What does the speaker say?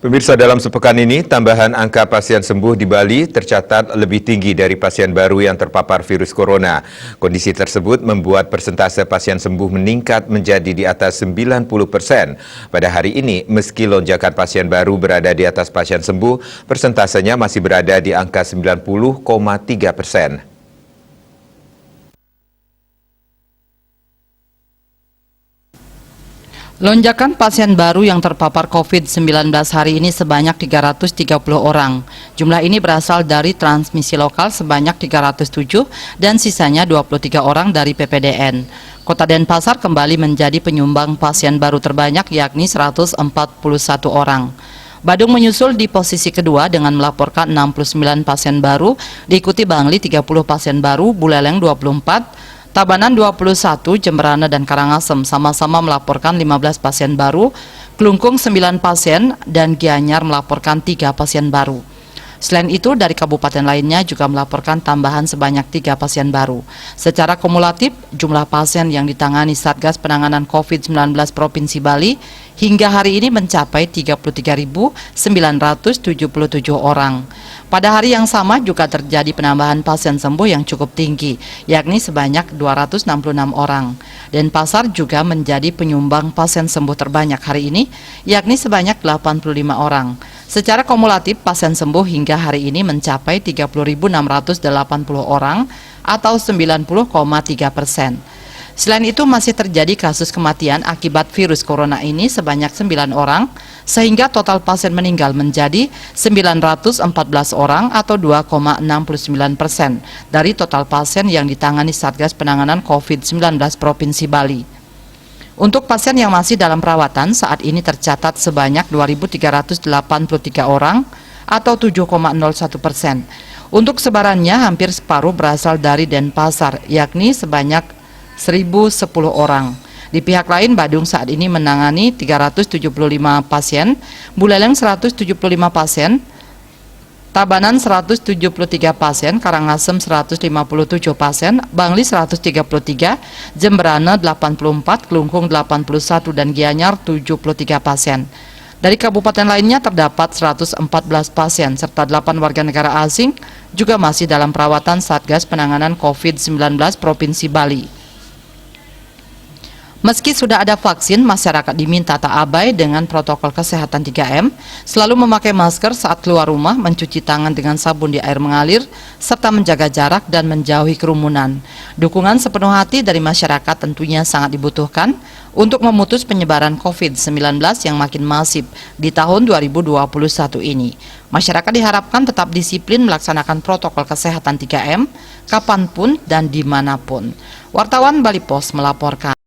Pemirsa, dalam sepekan ini, tambahan angka pasien sembuh di Bali tercatat lebih tinggi dari pasien baru yang terpapar virus corona. Kondisi tersebut membuat persentase pasien sembuh meningkat menjadi di atas 90%. Pada hari ini, meski lonjakan pasien baru berada di atas pasien sembuh, persentasenya masih berada di angka 90,3%. Lonjakan pasien baru yang terpapar COVID-19 hari ini sebanyak 330 orang. Jumlah ini berasal dari transmisi lokal sebanyak 307 dan sisanya 23 orang dari PPDN. Kota Denpasar kembali menjadi penyumbang pasien baru terbanyak yakni 141 orang. Badung menyusul di posisi kedua dengan melaporkan 69 pasien baru, diikuti Bangli 30 pasien baru, Buleleng 24, Tabanan 21, Jemberana dan Karangasem sama-sama melaporkan 15 pasien baru, Klungkung 9 pasien, dan Gianyar melaporkan 3 pasien baru. Selain itu, dari kabupaten lainnya juga melaporkan tambahan sebanyak 3 pasien baru. Secara kumulatif, jumlah pasien yang ditangani Satgas Penanganan COVID-19 Provinsi Bali hingga hari ini mencapai 33.977 orang. Pada hari yang sama juga terjadi penambahan pasien sembuh yang cukup tinggi, yakni sebanyak 266 orang. Denpasar juga menjadi penyumbang pasien sembuh terbanyak hari ini, yakni sebanyak 85 orang. Secara kumulatif, pasien sembuh hingga hari ini mencapai 30.680 orang atau 90,3%. Selain itu masih terjadi kasus kematian akibat virus corona ini sebanyak 9 orang, sehingga total pasien meninggal menjadi 914 orang atau 2,69% dari total pasien yang ditangani Satgas Penanganan COVID-19 Provinsi Bali. Untuk pasien yang masih dalam perawatan saat ini tercatat sebanyak 2.383 orang atau 7,01%. Untuk sebarannya hampir separuh berasal dari Denpasar, yakni sebanyak 1.010 orang. Di pihak lain, Badung saat ini menangani 375 pasien, Buleleng 175 pasien, Tabanan 173 pasien, Karangasem 157 pasien, Bangli 133, Jemberana 84, Klungkung 81, dan Gianyar 73 pasien. Dari kabupaten lainnya terdapat 114 pasien serta 8 warga negara asing juga masih dalam perawatan Satgas Penanganan COVID-19 Provinsi Bali. Meski sudah ada vaksin, masyarakat diminta tak abai dengan protokol kesehatan 3M, selalu memakai masker saat keluar rumah, mencuci tangan dengan sabun di air mengalir, serta menjaga jarak dan menjauhi kerumunan. Dukungan sepenuh hati dari masyarakat tentunya sangat dibutuhkan untuk memutus penyebaran COVID-19 yang makin masif di tahun 2021 ini. Masyarakat diharapkan tetap disiplin melaksanakan protokol kesehatan 3M, kapanpun dan dimanapun. Wartawan Bali Pos melaporkan.